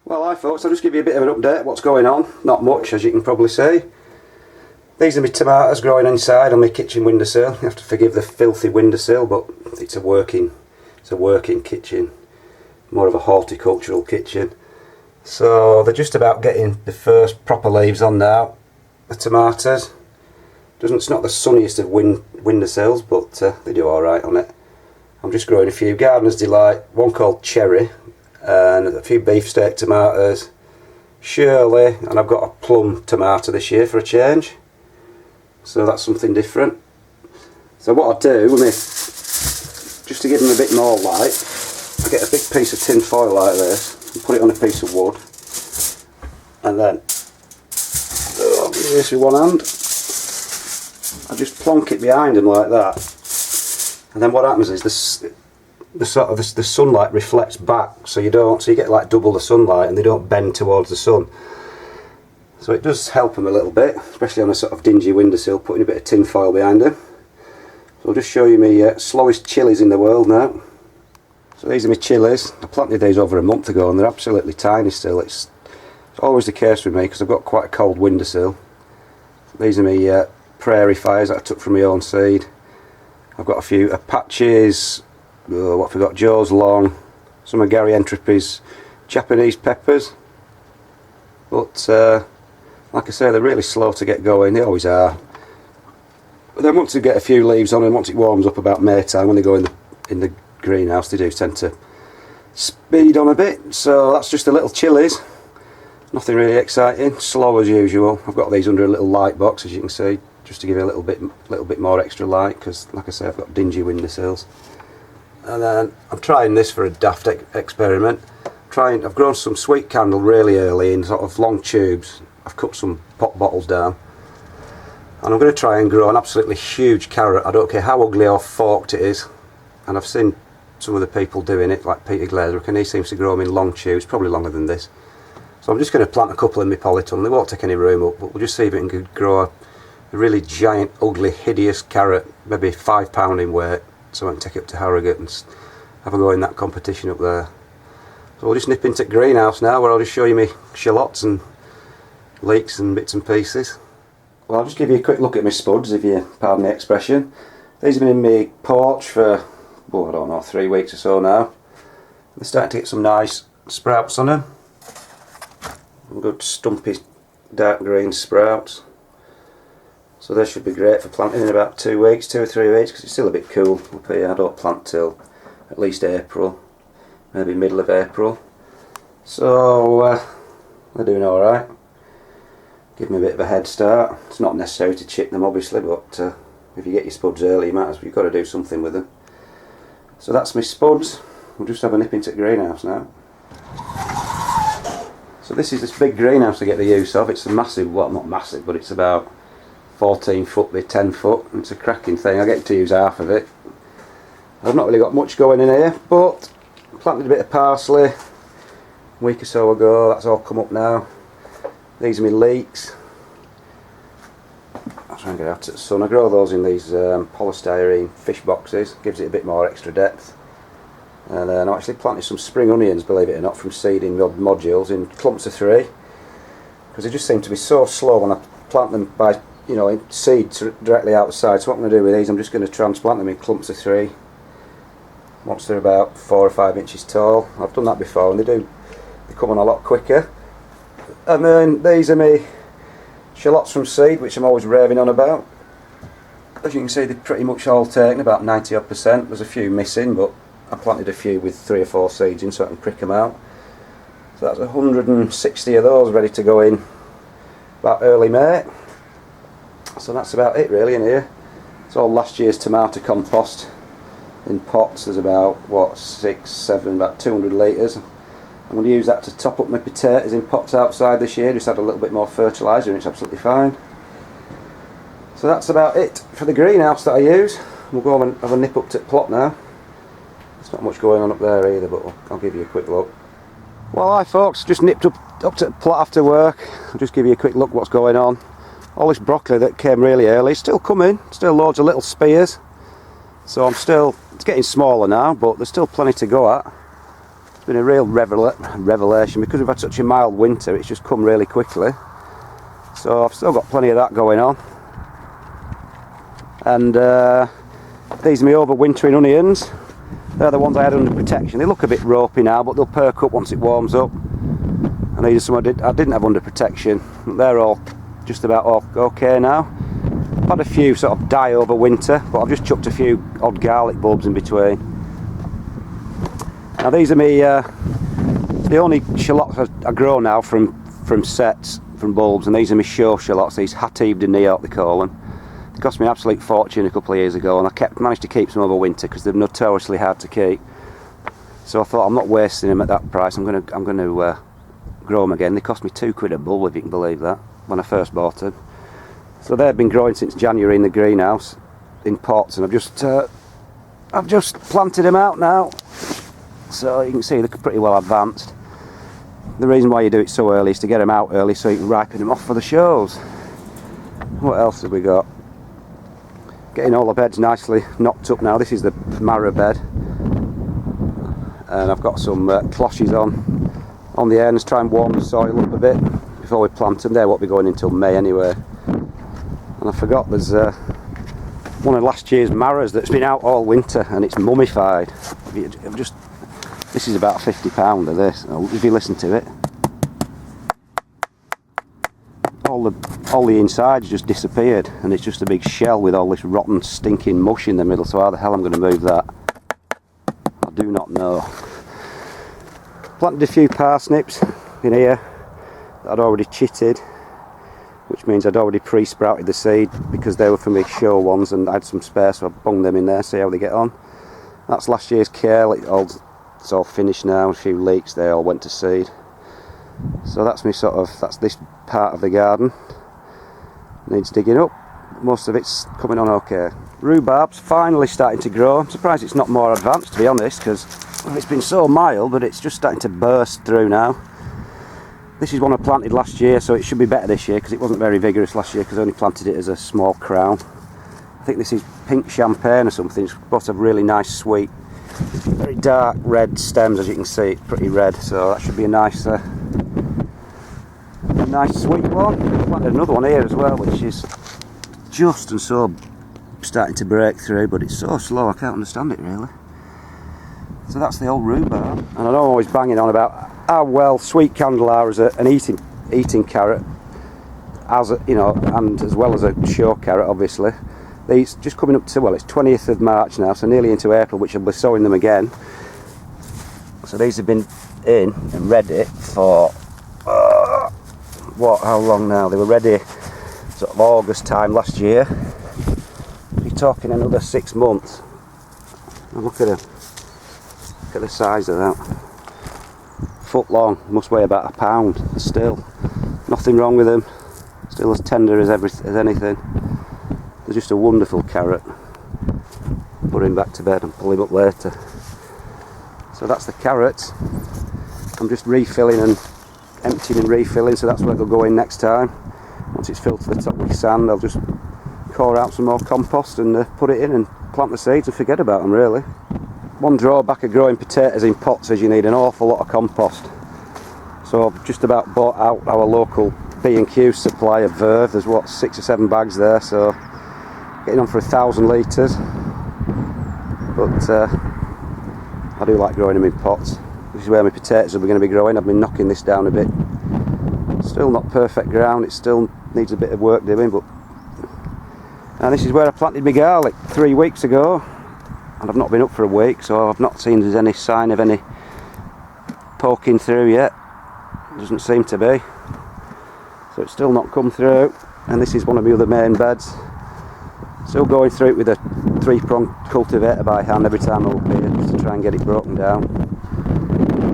Well, hi folks, I'll just give you a bit of an update what's going on. Not much, as you can probably see. These are my tomatoes growing inside on my kitchen windowsill. You have to forgive the filthy windowsill, but it's a working kitchen. More of a horticultural kitchen. So they're just about getting the first proper leaves on now, the tomatoes. It's not the sunniest of windowsills, but they do alright on it. I'm just growing a few Gardener's Delight, one called Cherry, and a few beefsteak tomatoes, Shirley, and I've got a plum tomato this year for a change. So that's something different. So what I do, just to give them a bit more light, I get a big piece of tin foil like this and put it on a piece of wood, and then I'll do this with one hand. I just plonk it behind them like that, and then what happens is the sunlight reflects back, so you get like double the sunlight, and they don't bend towards the sun. So it does help them a little bit, especially on a sort of dingy windowsill, putting a bit of tin foil behind them. So I'll just show you my slowest chilies in the world now. So these are my chilies. I planted these over a month ago and they're absolutely tiny still. It's always the case with me because I've got quite a cold windowsill. These are my prairie fires that I took from my own seed. I've got a few Apaches, what have we got, Joe's Long, some of Gary Entropy's Japanese peppers. But like I say, they're really slow to get going, they always are. But then once they get a few leaves on, and once it warms up about May time when they go in the greenhouse, they do tend to speed on a bit. So that's just the little chilies. Nothing really exciting, slow as usual. I've got these under a little light box, as you can see, just to give it a little bit more extra light, because like I say, I've got dingy windowsills. And then I'm trying this for a daft experiment. I've grown some sweet candle really early in sort of long tubes. I've cut some pop bottles down, and I'm going to try and grow an absolutely huge carrot. I don't care how ugly or forked it is, and I've seen some of the people doing it, like Peter Glazer, and he seems to grow them in long tubes, probably longer than this. So I'm just going to plant a couple in my polytunnel. They won't take any room up, but we'll just see if it can grow a really giant, ugly, hideous carrot, maybe £5 in weight, so I can take it up to Harrogate and have a go in that competition up there. So we'll just nip into the greenhouse now, where I'll just show you my shallots and leeks and bits and pieces. Well, I'll just give you a quick look at my spuds, if you pardon the expression. These have been in my porch for, I don't know, 3 weeks or so now. They're starting to get some nice sprouts on them. Good stumpy dark green sprouts. So they should be great for planting in about 2 weeks, 2 or 3 weeks, because it's still a bit cool up here. I don't plant till at least April, maybe middle of April. So they're doing alright. Give them a bit of a head start. It's not necessary to chip them obviously, but if you get your spuds early, you've got to do something with them. So that's my spuds. We'll just have a nip into the greenhouse now. So this is this big greenhouse I get the use of. It's a massive, well not massive, but it's about 14 foot by 10 foot. It's a cracking thing. I get to use half of it. I've not really got much going in here, but I planted a bit of parsley a week or so ago. That's all come up now. These are my leeks. I'll try and get out to the sun. I grow those in these polystyrene fish boxes. Gives it a bit more extra depth. And I actually planted some spring onions, believe it or not, from seeding modules in clumps of 3, because they just seem to be so slow when I plant them by, in seed directly outside. So what I'm going to do with these, I'm just going to transplant them in clumps of 3 once they're about 4 or 5 inches tall. I've done that before and they come on a lot quicker. And then these are my shallots from seed, which I'm always raving on about. As you can see, they're pretty much all taken, about 90%. There's a few missing, but I planted a few with 3 or 4 seeds in so I can prick them out. So that's 160 of those ready to go in about early May. So that's about it really in here. It's all last year's tomato compost in pots. There's about, 6, 7, about 200 litres. I'm going to use that to top up my potatoes in pots outside this year. Just add a little bit more fertiliser and it's absolutely fine. So that's about it for the greenhouse that I use. We'll go and have a nip up to the plot now. There's not much going on up there either, but I'll give you a quick look. Well, hi folks, just nipped up to the plot after work. I'll just give you a quick look what's going on. All this broccoli that came really early is still coming, still loads of little spears. So it's getting smaller now, but there's still plenty to go at. been a real revelation because we've had such a mild winter. It's just come really quickly, so I've still got plenty of that going on. And these are my overwintering onions. They're the ones I had under protection. They look a bit ropey now, but they'll perk up once it warms up. And these are some I didn't have under protection. They're all just about okay now. I've had a few sort of die over winter, but I've just chucked a few odd garlic bulbs in between. Now these are the only shallots I grow now from sets, from bulbs, and these are my show shallots, these hat-eaved in New York they call them. They cost me an absolute fortune a couple of years ago, and I managed to keep some over winter because they're notoriously hard to keep. So I thought, I'm not wasting them at that price. I'm going to grow them again. They cost me £2 a bulb, if you can believe that, when I first bought them. So they've been growing since January in the greenhouse in pots, and I've just planted them out now. So you can see they're pretty well advanced. The reason why you do it so early is to get them out early so you can ripen them off for the shows. What else have we got? Getting all the beds nicely knocked up now. This is the marrow bed, and I've got some cloches on the ends, try and warm the soil up a bit before we plant them. They won't be going until May anyway. And I forgot there's one of last year's marrows that's been out all winter and it's mummified. This is about £50 of this, if you listen to it. All the insides just disappeared, and it's just a big shell with all this rotten stinking mush in the middle. So how the hell I'm going to move that, I do not know. Planted a few parsnips in here that I'd already chitted, which means I'd already pre-sprouted the seed because they were for me show ones, and I had some spare, so I bunged them in there, see how they get on. That's last year's kale. It's all finished now. A few leeks, they all went to seed. So that's that's this part of the garden. Needs digging up. Most of it's coming on okay. Rhubarb's finally starting to grow. I'm surprised it's not more advanced, to be honest, because it's been so mild, but it's just starting to burst through now. This is one I planted last year, so it should be better this year because it wasn't very vigorous last year because I only planted it as a small crown. I think this is pink champagne or something. It's supposed to have really nice, sweet, very dark red stems, as you can see. It's pretty red, so that should be a nice sweet one. Planted another one here as well, which is just and so starting to break through, but it's so slow I can't understand it really. So that's the old rhubarb, and I know I'm always banging on about how well sweet candle are as an eating carrot, and as well as a show carrot, obviously. These just coming up to, well, it's 20th of March now, so nearly into April, which I'll be sowing them again. So these have been in and ready for how long now? They were ready sort of August time last year. You're talking another 6 months. And look at them. Look at the size of that. Foot long, must weigh about a pound. Still, nothing wrong with them. Still as tender as anything. They're just a wonderful carrot. Put him back to bed and pull him up later. So that's the carrots. I'm just refilling and emptying and refilling, so that's where they'll go in next time. Once it's filled to the top with sand, I'll just core out some more compost and put it in and plant the seeds and forget about them really. One drawback of growing potatoes in pots is you need an awful lot of compost. So I've just about bought out our local B&Q supply of verve. There's what, 6 or 7 bags there, so getting on for 1,000 litres. But I do like growing them in pots. This is where my potatoes are going to be growing. I've been knocking this down a bit. Still not perfect ground, it still needs a bit of work doing, and this is where I planted my garlic 3 weeks ago, and I've not been up for a week, so I've not seen there's any sign of any poking through yet. Doesn't seem to be, so it's still not come through. And this is one of my other main beds, still going through it with a 3-pronged cultivator by hand every time I'm up here just to try and get it broken down.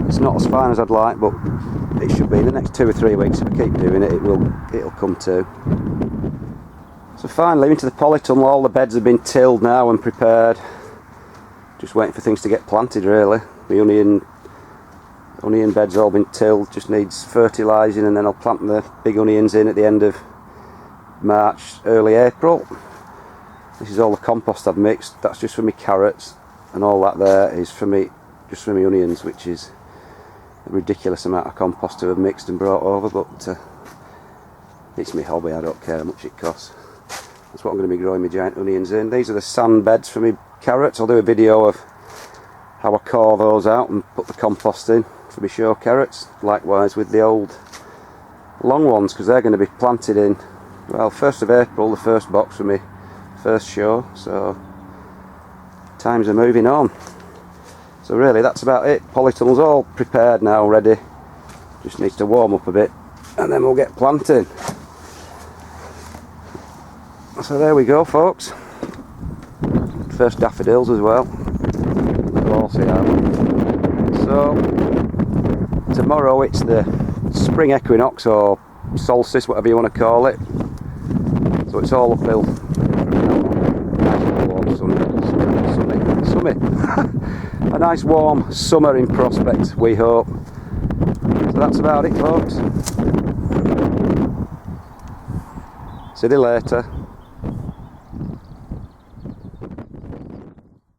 It's not as fine as I'd like, but it should be. In the next 2 or 3 weeks, if I keep doing it, it'll come to. So finally, into the polytunnel. All the beds have been tilled now and prepared. Just waiting for things to get planted really. The onion bed's all been tilled, just needs fertilising, and then I'll plant the big onions in at the end of March, early April. This is all the compost I've mixed. That's just for me carrots, and all that there is for me, just for me onions, which is a ridiculous amount of compost to have mixed and brought over, but it's my hobby, I don't care how much it costs. That's what I'm going to be growing my giant onions in. These are the sand beds for my carrots. I'll do a video of how I core those out and put the compost in for my show carrots. Likewise with the old long ones, because they're going to be planted in, well, 1st of April, the first box for my first show, so times are moving on. So really that's about it. Polytunnel's all prepared now, ready. Just needs to warm up a bit and then we'll get planting. So there we go, folks. First daffodils as well. We'll all see how. So tomorrow it's the Spring Equinox or solstice, whatever you want to call it. So it's all uphill from now on. Nice warm sunny. A nice warm summer in prospect, we hope. So that's about it, folks. See you later.